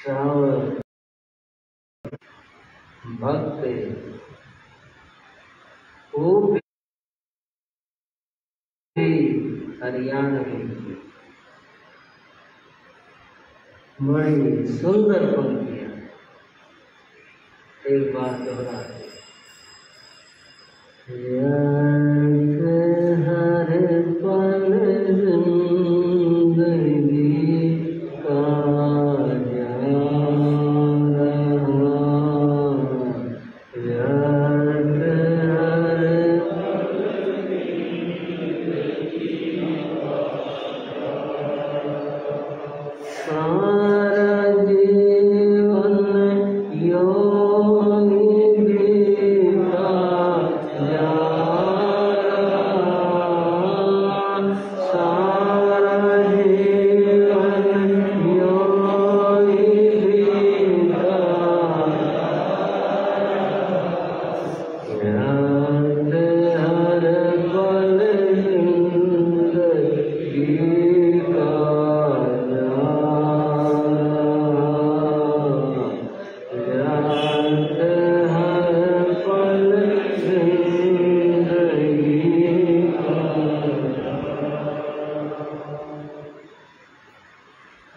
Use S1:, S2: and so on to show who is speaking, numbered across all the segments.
S1: श्रावण भक्त हरियाणवी बड़ी सुंदर पंक्तियां एक बार दोहराते हर पल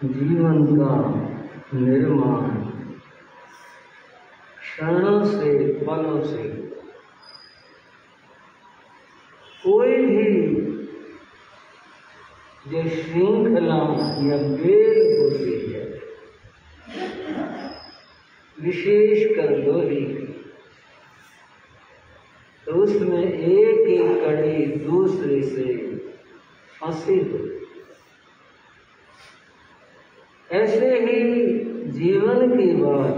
S1: जीवन का निर्माण क्षणों से पलों से कोई भी जो श्रृंखला या बेल होती है विशेषकर लोरी की, तो उसमें एक एक कड़ी दूसरे से फंसी होती। ऐसे ही जीवन की बात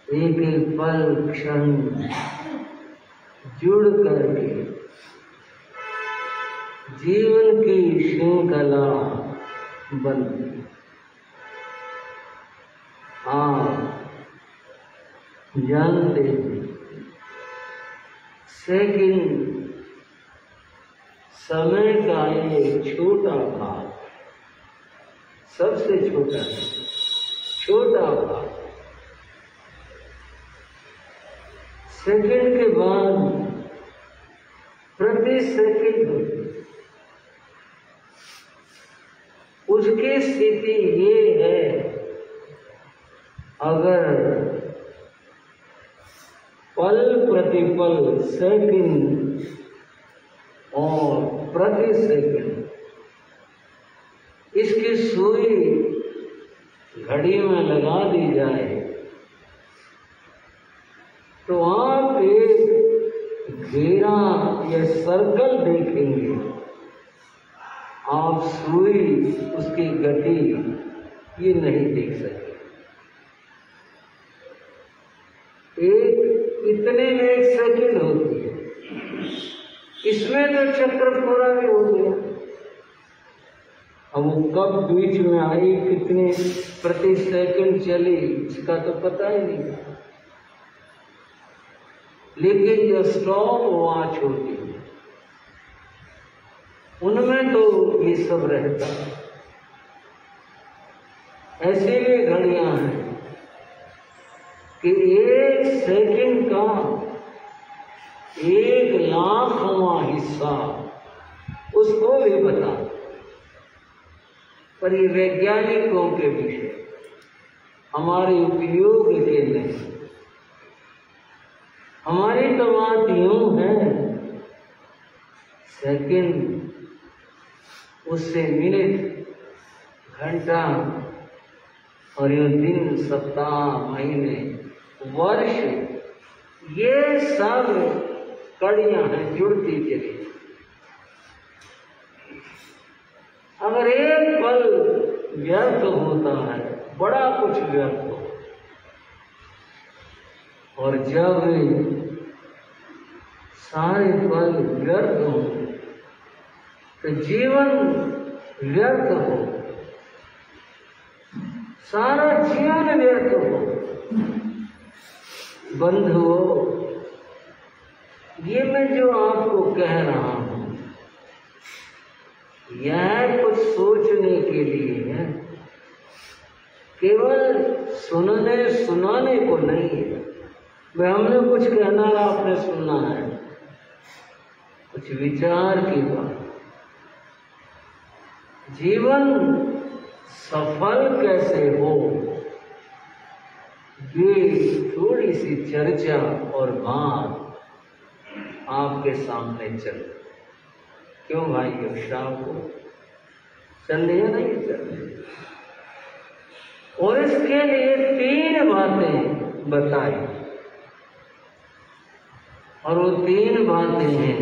S1: एक एक पल क्षण जुड़ करके जीवन की श्रृंखला बनती। आप जानते हैं सेकंड समय का एक छोटा भाग, सबसे छोटा भाग, सेकंड के बाद प्रति सेकंड उसकी स्थिति ये है, अगर पल प्रतिपल सेकंड और प्रति सेकंड इसकी सुई घड़ी में लगा दी जाए तो आप एक घेरा या सर्कल देखेंगे। आप सुई उसकी गति ये नहीं देख सकते। एक इतने में एक सेकंड होती है, इसमें तो चक्र पूरा भी हो गया। अब वो कब बीच में आई, कितने प्रति सेकंड चली, इसका तो पता ही नहीं। लेकिन जो स्टॉप वॉच होती है उनमें तो ये सब रहता है। ऐसी भी घड़ियां हैं कि एक सेकंड का 1,00,000वां हिस्सा उसको भी बता। पर ये वैज्ञानिकों के विषय, हमारे उपयोग के नहीं। हमारी तो बात यूं है, सेकंड उससे मिनट, घंटा और यूं दिन, सप्ताह, महीने, वर्ष, ये सब कड़ियां हैं जुड़ती चली। अगर एक पल व्यर्थ होता है, बड़ा कुछ व्यर्थ हो, और जब सारे पल व्यर्थ हो तो जीवन व्यर्थ हो, सारा जीवन व्यर्थ हो। बंधुओं, ये मैं जो आपको कह रहा हूं यह कुछ सोचने के लिए है। केवल सुनने सुनाने को नहीं है, वे हमने कुछ कहना है आपने सुनना है, कुछ विचार की बात। जीवन सफल कैसे हो, ये थोड़ी सी चर्चा और बात आपके सामने चल। क्यों भाइयों, शाम को चल रही है ना ये चल रही। और इसके लिए 3 बातें बताई, और वो 3 बातें हैं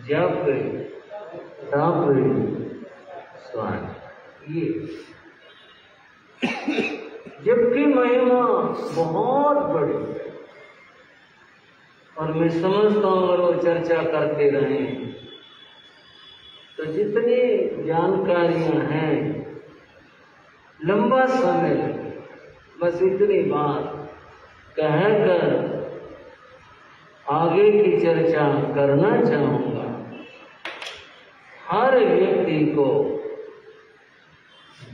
S1: जप, तप, स्वान। ये जबकि महिमा बहुत बड़ी है, और मैं समझता हूँ अगर वो चर्चा करते रहें तो जितनी जानकारियां हैं लंबा समय लगे। बस इतनी बात कहकर आगे की चर्चा करना चाहूंगा। हर व्यक्ति को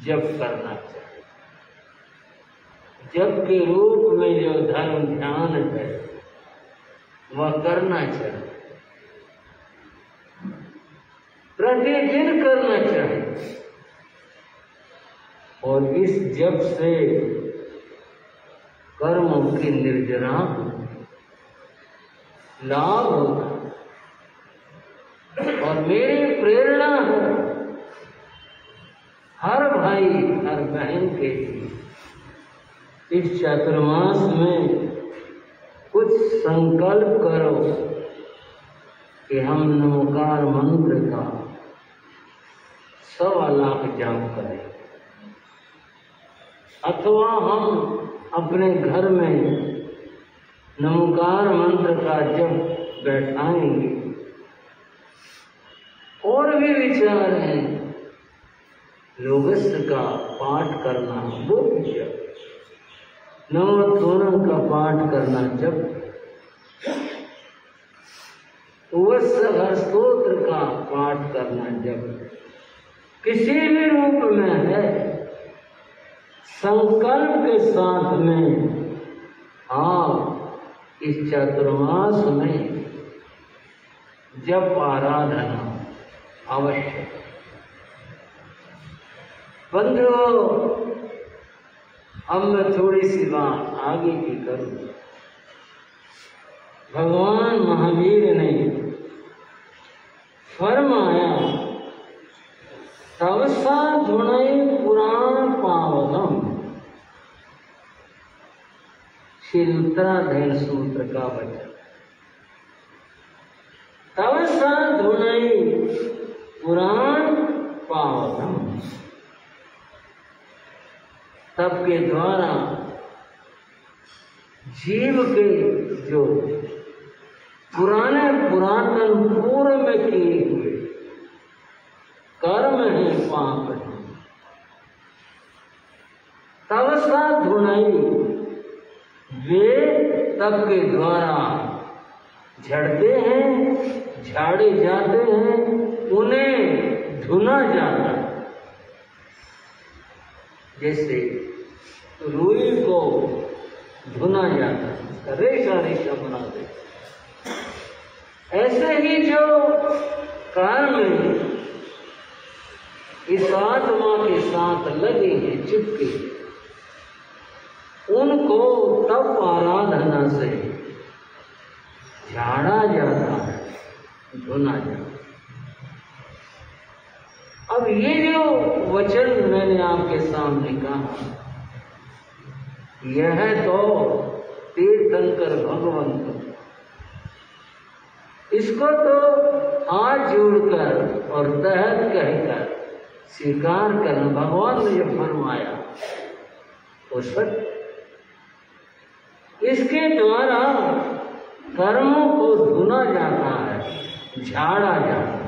S1: जप करना चाहिए। जप के रूप में जो धर्म ध्यान है वह करना चाहिए, प्रतिदिन करना चाहिए। और इस जप से कर्मों की निर्जरा लाभ होगा। और मेरी प्रेरणा है हर भाई हर बहन के लिए इस चातुर्मास में कुछ संकल्प करो कि हम नमोकार मंत्र का 1.25 लाख जाप करें, अथवा हम अपने घर में नमोकार मंत्र का जप बैठाएंगे। और भी विचार हैं, लोगस्य का पाठ करना, वो जप, नवोत्थान का पाठ करना जप, स्तोत्र का पाठ करना जप, किसी भी रूप में है, संकल्प के साथ में आप इस चातुर्मास में जप आराधना अवश्य। बंधुओं, अब मैं थोड़ी सी बात आगे की करूं। भगवान महावीर ने फरमाया, तवसा धुनई पुराण पावनम। श्री उत्तराधीन सूत्र का वचन। तवसा धुनई पुराण पावनम। तप के द्वारा जीव के जो पुरातन पूर्व में किए हुए कर्म है, पाप है, तवसा धुनई, वे तप के द्वारा झड़ते हैं, झाड़े जाते हैं, उन्हें धुना जाता है। जैसे रुई को धुना जाता है, रेशा रेशा बना देता। ऐसे ही जो कर्म इस आत्मा के साथ लगे हैं, चिपके, उनको तप आराधना से झाड़ा जाता है, धुना जाता है। अब ये जो वचन मैंने आपके सामने कहा, यह तो तीर्थंकर भगवंत, इसको तो हाथ जोड़कर और तहत कहकर स्वीकार करना। भगवान ने जो फरमाया वो सत्य। इसके द्वारा कर्मों को धुना जाता है, झाड़ा जाता है।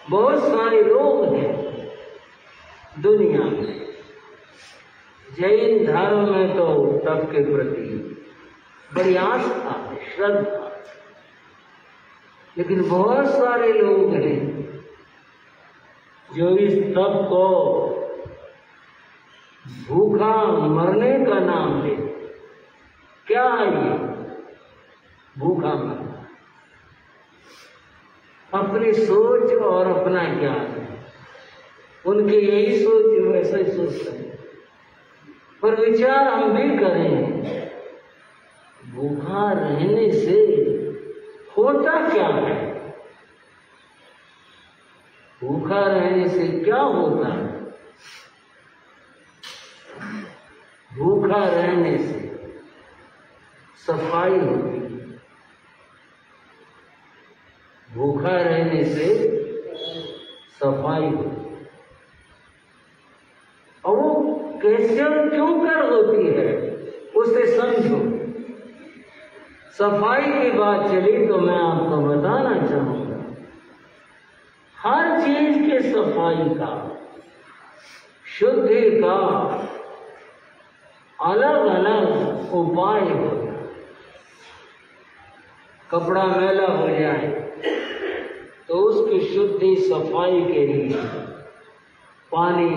S1: बहुत सारे लोग हैं दुनिया में, जैन धर्म में तो तप के प्रति बड़ी आस्था है, श्रद्धा, लेकिन बहुत सारे लोग हैं जो इस तप को भूखा मरने का नाम ले। क्या है ये भूखा मरना? अपनी सोच और अपना ज्ञान, उनके यही सोच वैसा ही सोचते हैं। पर विचार हम भी करें, भूखा रहने से होता क्या है? भूखा रहने से क्या होता है? भूखा रहने से सफाई होती है। भूखा रहने से सफाई होती है। और वो कैसे और क्यों कर होती है उसे समझो। सफाई की बात चली तो मैं आपको बताना चाहूंगा, हर चीज के सफाई का, शुद्धि का अलग अलग उपाय होता है। कपड़ा मैला हो जाए तो उसकी शुद्धि सफाई के लिए पानी,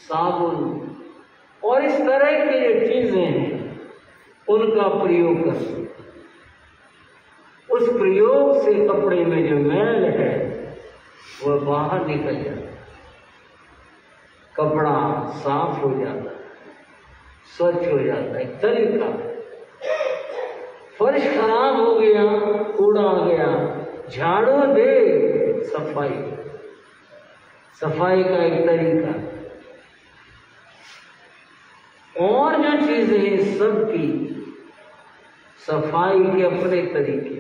S1: साबुन और इस तरह की जो चीजें हैं उनका प्रयोग करते। उस प्रयोग से कपड़े में जो मैल है वह बाहर निकल जाता है, कपड़ा साफ हो जाता है, स्वच्छ हो जाता है। तरीका, फर्श खराब हो गया, कूड़ा आ गया, झाड़ू दे, सफाई। सफाई का एक तरीका। और जो चीजें हैं सबकी सफाई के अपने तरीके।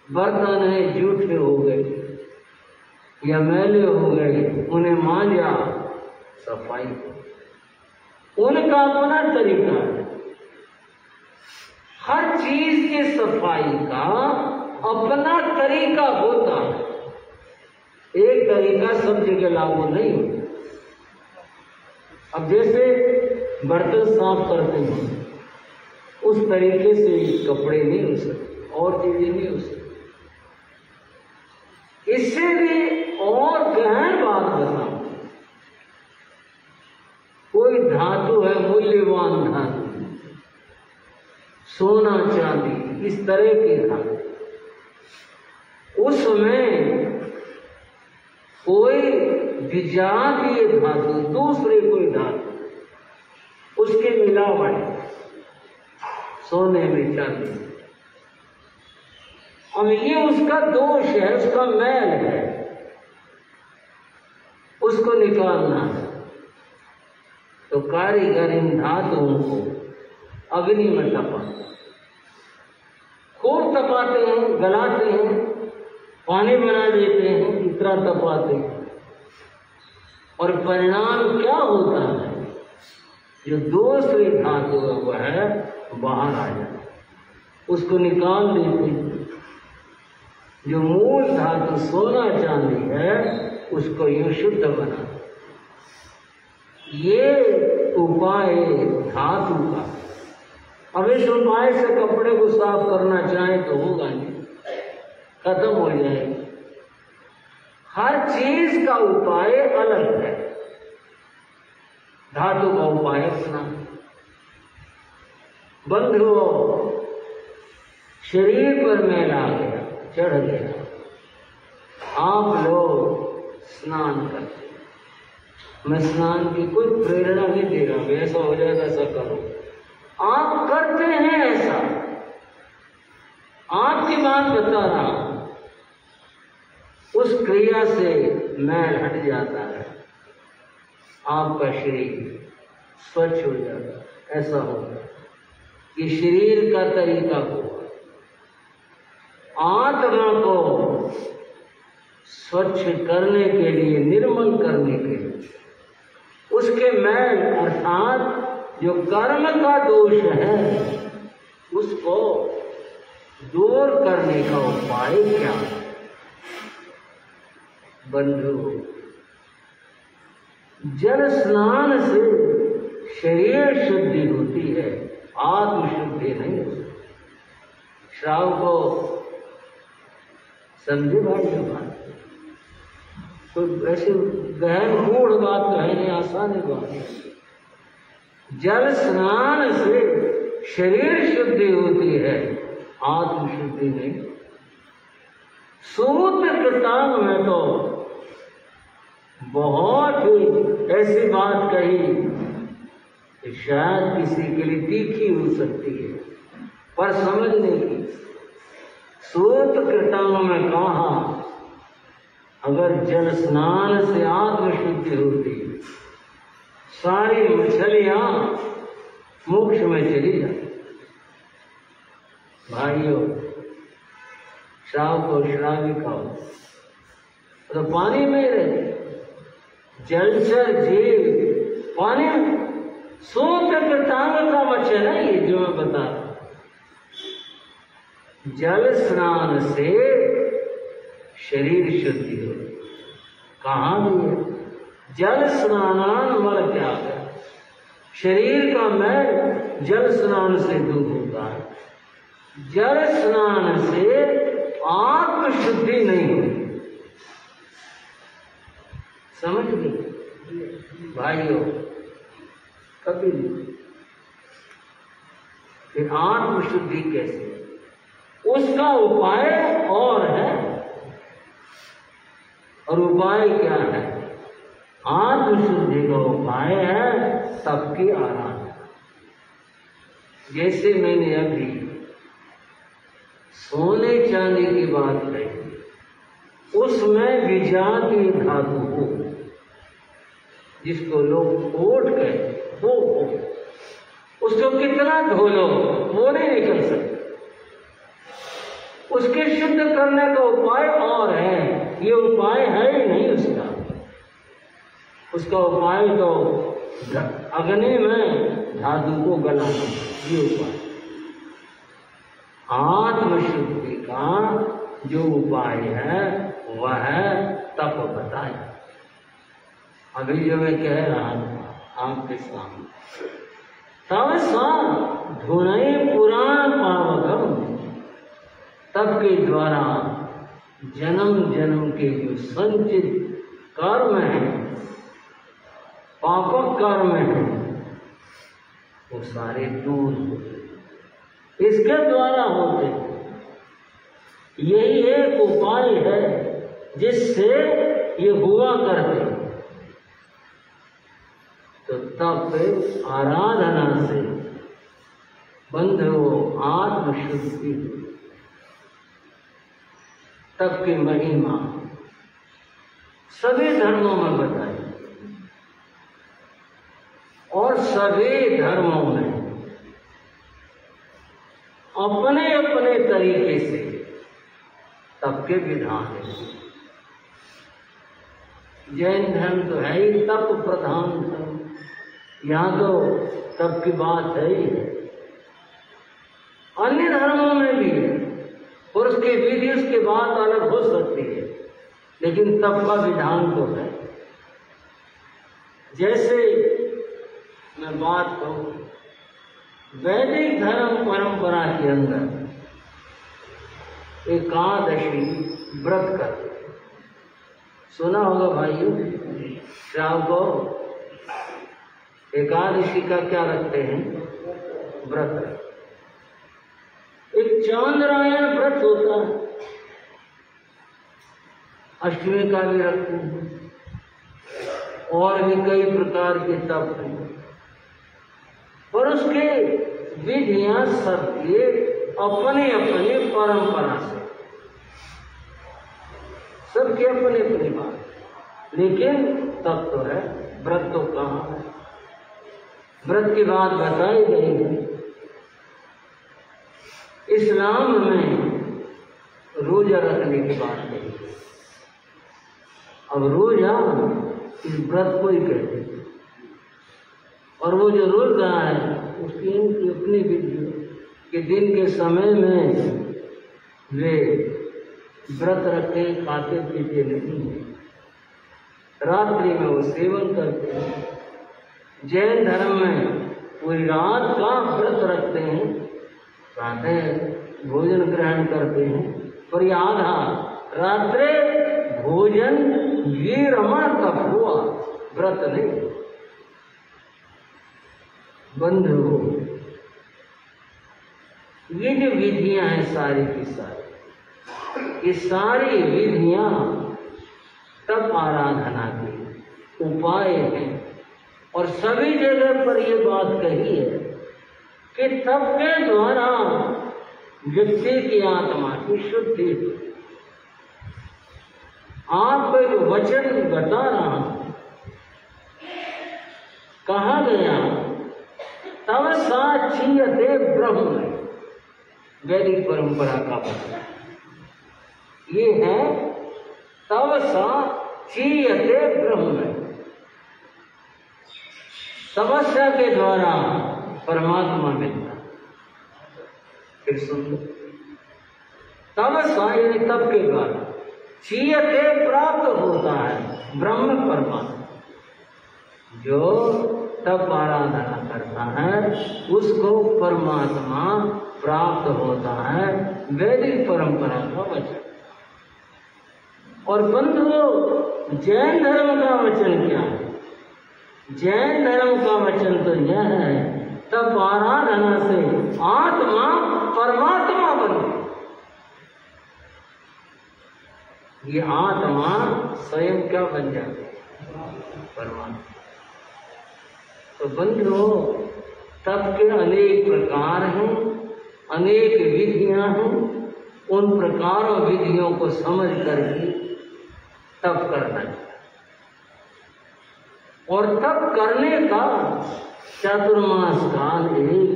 S1: बर्तन है जूठे हो गए या मैले हो गए, उन्हें मांजा, सफाई। उनका अपना तरीका है। हर चीज की सफाई का अपना तरीका होता है। एक तरीका सब जगह लागू नहीं होता। अब जैसे बर्तन साफ करते हैं उस तरीके से कपड़े नहीं हो सकते और चीजें नहीं हो सकती। इससे भी और गहन बात बताऊं, कोई धातु है, मूल्यवान धातु, सोना चांदी इस तरह की धातु, उसमें कोई विजातीय धातु, दूसरे कोई धातु, उसके मिलावट सोने में, चांदी में, अब ये उसका दोष है, उसका मैल है, उसको निकालना है। तो कारीगर इन धातुओं को अग्नि में तपाते, खूब तपाते हैं, गलाते हैं, पानी बना देते हैं, इतना तपाते हैं। और परिणाम क्या होता है? जो दूसरी धातु है वह बाहर आ जाता है, उसको निकाल देते हैं। जो मूल धातु सोना चांदी है उसको यूं शुद्ध बना। ये उपाय धातु का। अब इस उपाय से कपड़े को साफ करना चाहें तो होगा नहीं, खत्म हो जाएगा। हर चीज का उपाय अलग है, धातु का उपाय अपना। बंधुओं, शरीर पर मैल आ गया, चढ़ गया, आप लोग स्नान करते। मैं स्नान की कोई प्रेरणा नहीं दे रहा, ऐसा हो जाएगा ऐसा करो, आप करते हैं ऐसा, आपकी बात बता रहा हूं। उस क्रिया से मैल हट जाता है, आपका शरीर स्वच्छ हो जाता है। ऐसा होगा, ये शरीर का तरीका होगा। आत्मा को स्वच्छ करने के लिए, निर्मल करने के लिए, उसके मैल अर्थात जो कर्म का दोष है उसको दूर करने का उपाय क्या है? बंधु, जल स्नान से शरीर शुद्धि होती है, आत्मशुद्धि नहीं होती। श्राव को समझे भाई? बात तो ऐसे गहन गूढ़ बात तो है नहीं, आसान बात है। जल स्नान से शरीर शुद्धि होती है, आत्म शुद्धि नहीं। सूत्र कृतांग में तो बहुत ही ऐसी बात कही कि शायद किसी के लिए तीखी हो सकती है, पर समझने की। सूत्र कृतांग में कहा अगर जल स्नान से आत्म शुद्धि होती, सारी मछलियां मोक्ष में चली जाती। भाइयों, श्राव को श्रावी खाओ तो पानी में ही रहते, जलचर जीव पानी में। सूत्र कृतांग का वचन है ये जो मैं बता रहा हूं। जल स्नान से शरीर शुद्धि हो। कहाँ भी है जल स्नानान मल त्याग है। शरीर का मैल जल स्नान से दूर होता है। जल स्नान से आत्म शुद्धि नहीं होती। समझ गए भाइयों? कभी नहीं। फिर आत्म शुद्धि कैसे? उसका उपाय और है। और उपाय क्या है? आत्म शुद्धि का उपाय है सबकी आराधना। जैसे मैंने अभी सोने चांदी की बात कही, उसमें विजातीय धातु हो, जिसको लोग ओट कहते, वो हो। उसको कितना धो लो वो नहीं निकल सकता। उसके शुद्ध करने का उपाय और है। ये उपाय है ही नहीं उसका। उसका उपाय तो अग्नि में धातु को गलाना, ये उपाय। आत्मशुद्धि का जो उपाय है वह है तप बताए। अभी जो मैं कह रहा था आपके सामने, तब सा धुनई पुराण पावकम, तप के द्वारा जन्म जन्म के जो संचित कर्म है, पापक कर्म है, वो सारे दूर होते। इसके द्वारा होते। यही एक उपाय है जिससे ये हुआ करते। तो तप आराधना से बंधो आत्मशुद्धि। तप की महिमा सभी धर्मों में बताई, और सभी धर्मों में अपने अपने तरीके से तप के विधान है। जैन धर्म तो है ही तप प्रधान धर्म, यहाँ तो तप की बात है ही। अन्य धर्मों में भी है, और उसकी विधि उसके बाद अलग हो सकती है, लेकिन तप का विधान तो है। जैसे मैं बात कहूँ, वैदिक धर्म परंपरा के अंदर एकादशी व्रत करते। सुना होगा भाइयों, श्राव को एकादशी का क्या रखते हैं? व्रत रखते। एक चांद्रायण व्रत होता है, अष्टमी का भी रखते हैं, और भी कई प्रकार के तप हैं। पर उसके विधियां सबके अपने अपने परंपरा से, सबके अपने अपनी बात। लेकिन तब तो है, व्रत तो कहाँ है? व्रत की बात बताई गई है। इस्लाम में रोजा रखने की बात नहीं। अब रोजा इस व्रत को ही कहते हैं, और वो जो रोज रहा है उसकी अपनी विधि कि दिन के समय में वे व्रत रखे, खाते पीते नहीं है, रात्रि में वो सेवन करते हैं। जैन धर्म में पूरी रात का व्रत रखते हैं, प्रातः भोजन ग्रहण करते हैं, पर ये आधा रात्रि भोजन ये रमा तप हुआ, व्रत नहीं। बंधु, ये जो विधियां हैं सारी की सारी, ये सारी विधियां तप आराधना के उपाय हैं। और सभी जगह पर ये बात कही है कि तप के द्वारा व्यक्ति की आत्मा की शुद्धि। आपको एक वचन बता रहा हूं, कहा गया तव साचीयते ब्रह्म, वैदिक परंपरा का वचन ये है, तव साचीयते ब्रह्म। तपस्या के द्वारा परमात्मा मिलता। फिर सुन लो, तपस्या यानी तप के द्वारा, चीयते प्राप्त होता है ब्रह्म परमात्मा। जो तप आराधना करता है उसको परमात्मा प्राप्त होता है, वैदिक परंपरा का वचन। और बंधुओं, जैन धर्म का वचन क्या है? जैन धर्म का वचन तो यह है, तप आराधना से आत्मा परमात्मा बने। ये आत्मा स्वयं क्या बन जाती है? परमात्मा। तो बंधुओं, तप के अनेक प्रकार हैं, अनेक विधियां हैं। उन प्रकारों विधियों को समझ कर ही तप करना चाहिए। और तप करने का चातुर्मास काल एक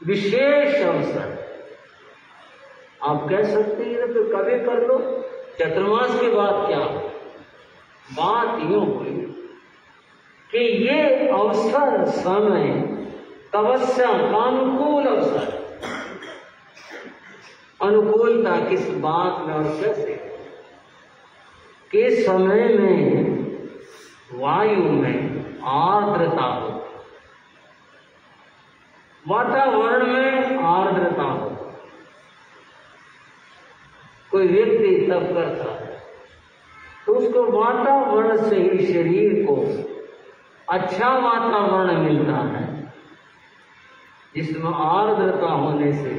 S1: विशेष अवसर। आप कह सकते हैं तो कभी कर लो, चातुर्मास की बात क्या? बात यूं हुई कि ये अवसर समय तपस्या का अनुकूल अवसर। अनुकूलता किस बात में और कैसे? के समय में वायु में आर्द्रता हो, वातावरण में आर्द्रता हो। कोई व्यक्ति तप करता है तो उसको वातावरण से ही शरीर को अच्छा वातावरण मिलता है, जिसमें आर्द्रता होने से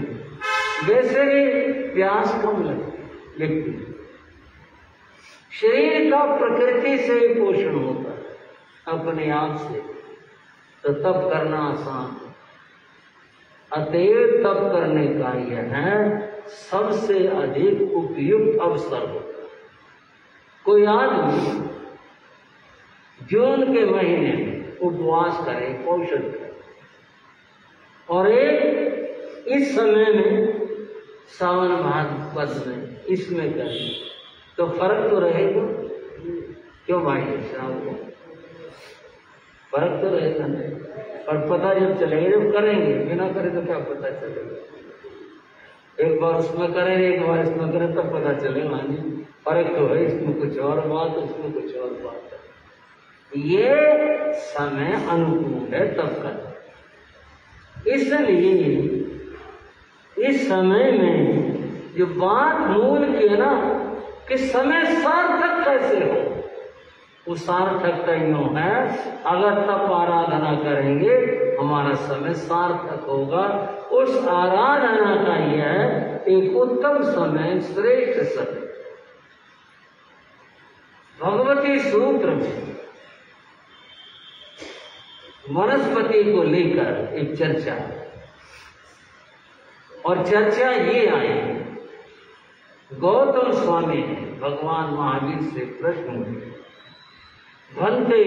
S1: वैसे भी प्यास कम लगती। व्यक्ति शरीर का प्रकृति से ही पोषण होता है अपने आप से, तो तप करना आसान है। अतएव तप करने का यह है सबसे अधिक उपयुक्त अवसर होता है। कोई आदमी जून के महीने में उपवास करे, पोषण करे, और एक इस समय में सावन भाद्रपद में इसमें करे, तो फर्क तो रहेगा। क्यों भाई साहब को फर्क तो रहेगा नहीं, और पता जब चलेगा जब करेंगे, बिना करे तो क्या पता चलेगा? एक बार उसमें करें, एक बार इसमें करें, तब पता चलेगा। जी फर्क तो है, इसमें कुछ और बात, उसमें कुछ और बात है। ये समय अनुकूल है तब कर। इसलिए इस समय में जो बात मूल की है ना कि समय सार्थक कैसे हो, वो सार्थकता यूं है, अगर तप आराधना करेंगे हमारा समय सार्थक होगा। उस आराधना का यह एक उत्तम समय, श्रेष्ठ समय। भगवती सूत्र में वनस्पति को लेकर एक चर्चा, और चर्चा ये आई, गौतम स्वामी ने भगवान महावीर से प्रश्न किया, भंते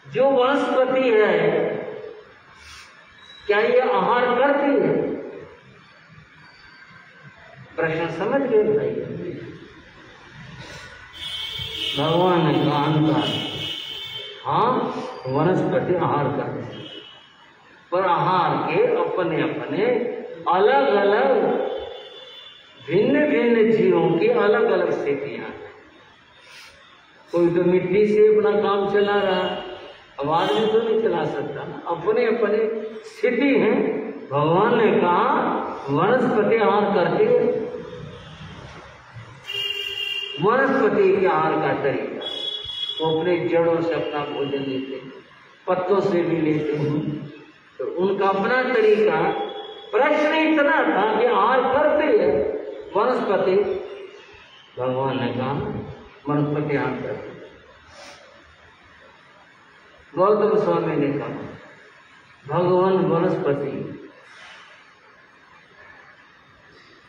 S1: जो वनस्पति है क्या ये आहार करती है? प्रश्न समझ गए भाई? भगवान ने कहा हाँ, वनस्पति आहार करती है, पर आहार के अपने अपने अलग अलग भिन्न भिन्न जीवों की अलग अलग स्थितियां हैं। कोई तो मिट्टी से अपना काम चला रहा, अब आदमी तो नहीं चला सकता, अपने अपने स्थिति है। भगवान ने कहा वनस्पति आहार करती है, वनस्पति के आहार का तरीका, वो अपने जड़ों से अपना भोजन लेते हैं, पत्तों से भी लेते हैं, तो उनका अपना तरीका। प्रश्न इतना था कि आहार करते हैं वनस्पति, भगवान ने कहा वनस्पति आहार करते। गौतम स्वामी ने कहा भगवान वनस्पति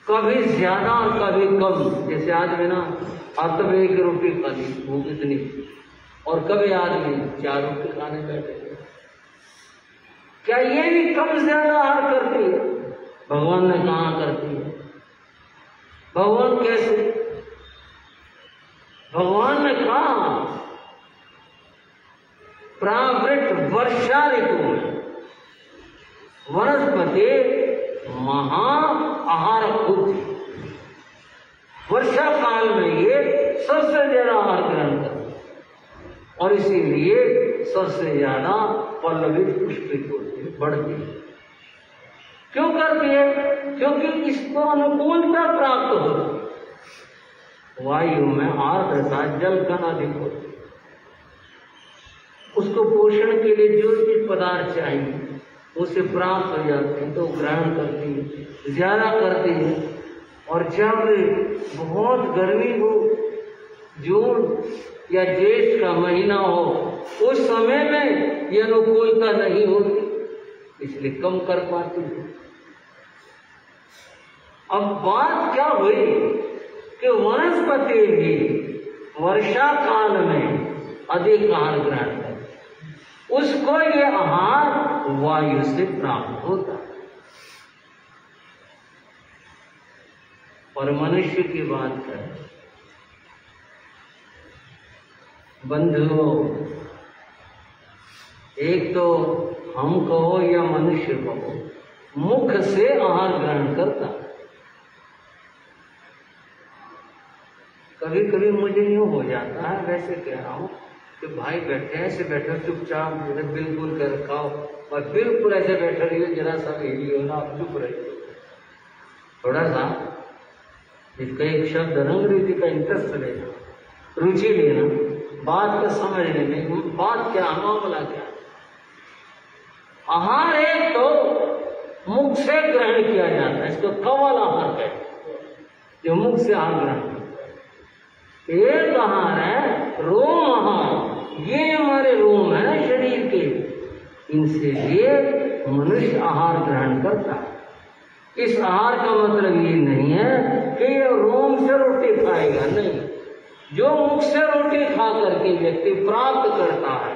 S1: कभी ज्यादा और कभी कम, जैसे आदमी ना आज तो 1 रोटी खा ली, भूख इतनी, और कभी आदमी 4 रोटी खाने बैठे, क्या ये भी कम ज्यादा आहार करती है? भगवान ने कहा करती है। भगवान कैसे? भगवान ने कहा प्रावृत वर्षा ऋतु में वनस्पति महा आहार होती, वर्षा काल में ये सबसे ज्यादा आहार ग्रहण करती और इसीलिए सबसे ज्यादा पल्लवित पुष्पित होती है, बढ़ती है। क्यों करती है? क्योंकि इसको अनुकूलता प्राप्त होती है। वायु में आर्द्रता, जल कण अधिक होती है, उसको पोषण के लिए जो चीज पदार्थ चाहिए उसे प्राप्त हो जाते हैं, तो ग्रहण करती है, ज्यादा करती है। और जब बहुत गर्मी हो, जून या ज्येष्ठ का महीना हो, उस समय में ये अनुकूलता नहीं होती, इसलिए कम कर पाती है। अब बात क्या हुई कि वनस्पति भी वर्षा काल में अधिक आहार ग्रहण करती, उसको ये आहार वायु से प्राप्त होता है। और मनुष्य की बात करें, बंधुओं, एक तो हम कहो या मनुष्य कहो, मुख से आहार ग्रहण करता। कभी कभी मुझे यूं हो जाता है, वैसे कह रहा हूं कि भाई बैठे ऐसे बैठे चुपचाप, बिल्कुल कर खाओ, और बिल्कुल ऐसे बैठे रहिए, जरा सा हिलियो ना, आप चुप रहिए, थोड़ा सा इसका एक शब्द रंग रीति का इंटरेस्ट लेना, रुचि लेना, बात को समझने में, बात क्या, मामला क्या। आहार एक तो मुख से ग्रहण किया जाता है, इसको कवल आहार कहते हैं, जो मुख से आहार ग्रहण करता है। एक आहार है रोम आहार, ये हमारे रोम है शरीर के, इनसे ये मनुष्य आहार ग्रहण करता है। इस आहार का मतलब ये नहीं है कि ये रोम से रोटी खाएगा, नहीं। जो मुख से रोटी खा करके व्यक्ति प्राप्त करता है,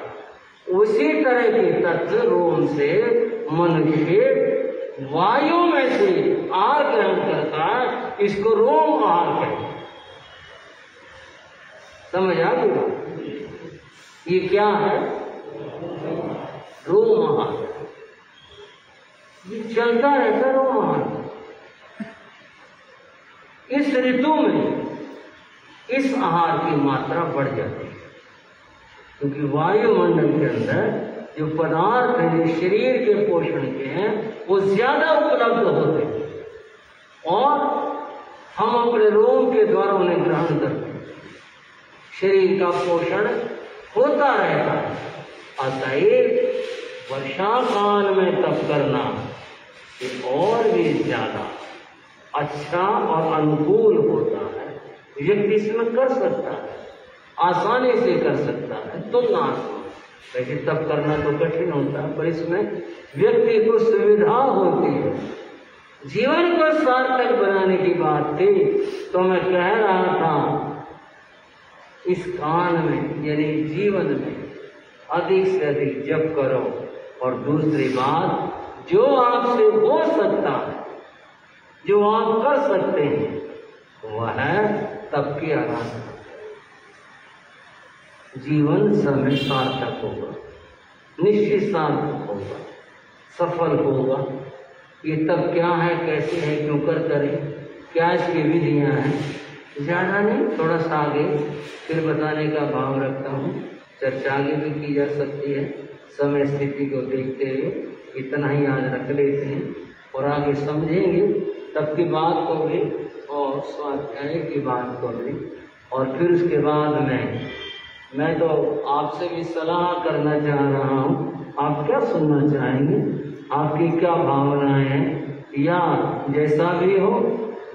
S1: उसी तरह के तत्व रोम से मनुष्य वायु में से आहार ग्रहण करता है, इसको रोम आहार कहते हैं। समझ आ गई? ये क्या है? रोम आहार, ये चलता रहता रोम आहार। इस ऋतु में इस आहार की मात्रा बढ़ जाती है, क्योंकि वायुमंडल के अंदर जो पदार्थ हैं शरीर के पोषण के हैं, वो ज्यादा उपलब्ध होते हैं और हम अपने रोम के द्वारा उन्हें ग्रहण करते हैं। शरीर का पोषण होता रहता है। अतएव वर्षा काल में तप करना ये और भी ज्यादा अच्छा और अनुकूल होता है। व्यक्ति इसमें कर सकता है, आसानी से कर सकता है, तुलना आसान। वैसे तप करना तो कठिन होता है, पर इसमें व्यक्ति को सुविधा होती है। जीवन को सार्थक बनाने की बात थी, तो मैं कह रहा था इस काल में यानी जीवन में अधिक से अधिक जप करो। और दूसरी बात, जो आपसे हो सकता है, जो आप कर सकते हैं, वह है तप की आराधना। जीवन समय सार्थक होगा, निश्चित सार्थक होगा, सफल होगा। ये तप क्या है, कैसे है, क्यों कर करें, क्या इसकी विधियां हैं, ज्यादा नहीं, थोड़ा सा आगे फिर बताने का भाव रखता हूँ। चर्चा आगे भी की जा सकती है, समय स्थिति को देखते हुए इतना ही आज रख लेते हैं और आगे समझेंगे तब की बात को भी और स्वाध्याय की बात को भी। और फिर उसके बाद मैं तो आपसे भी सलाह करना चाह रहा हूँ, आप क्या सुनना चाहेंगे, आपकी क्या भावनाएं हैं, या जैसा भी हो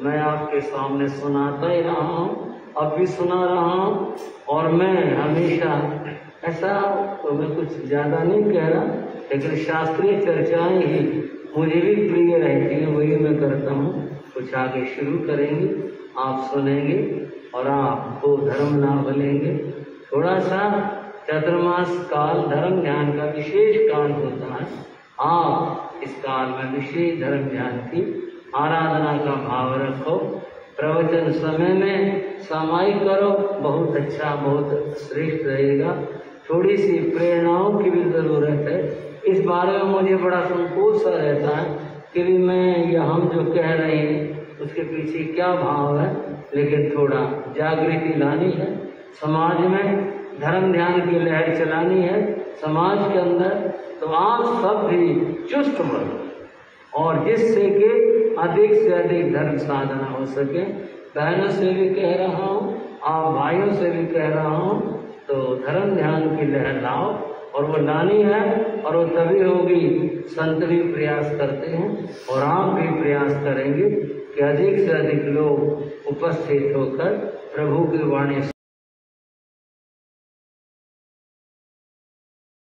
S1: मैं आपके सामने सुनाता ही रहा हूँ, अब भी सुना रहा हूँ। और मैं हमेशा ऐसा तो मैं कुछ ज़्यादा नहीं कह रहा, लेकिन शास्त्रीय चर्चाएं ही मुझे भी प्रिय रहती हैं, वही मैं करता हूँ। कुछ आगे शुरू करेंगे, आप सुनेंगे और आपको धर्म लाभ लेंगे। थोड़ा सा चतुर्मास काल धर्म ध्यान का विशेष काल होता है। आप इस काल में विशेष धर्म ध्यान की आराधना का भाव रखो, प्रवचन समय में समाई करो, बहुत अच्छा, बहुत श्रेष्ठ रहेगा। थोड़ी सी प्रेरणाओं की भी ज़रूरत है। इस बारे में मुझे बड़ा संकोच सा रहता है कि भी मैं या हम जो कह रहे हैं उसके पीछे क्या भाव है, लेकिन थोड़ा जागृति लानी है, समाज में धर्म ध्यान की लहर चलानी है समाज के अंदर। तो आप सब भी चुस्त बनो, और जिससे कि अधिक से अधिक धर्म साधना हो सके। बहनों से भी कह रहा हूँ, आप भाइयों से भी कह रहा हूँ, तो धर्म ध्यान की लहर लाओ, और वो लानी है, और वो तभी होगी, संत भी प्रयास करते हैं और आप भी प्रयास करेंगे कि अधिक से अधिक लोग उपस्थित होकर प्रभु की वाणी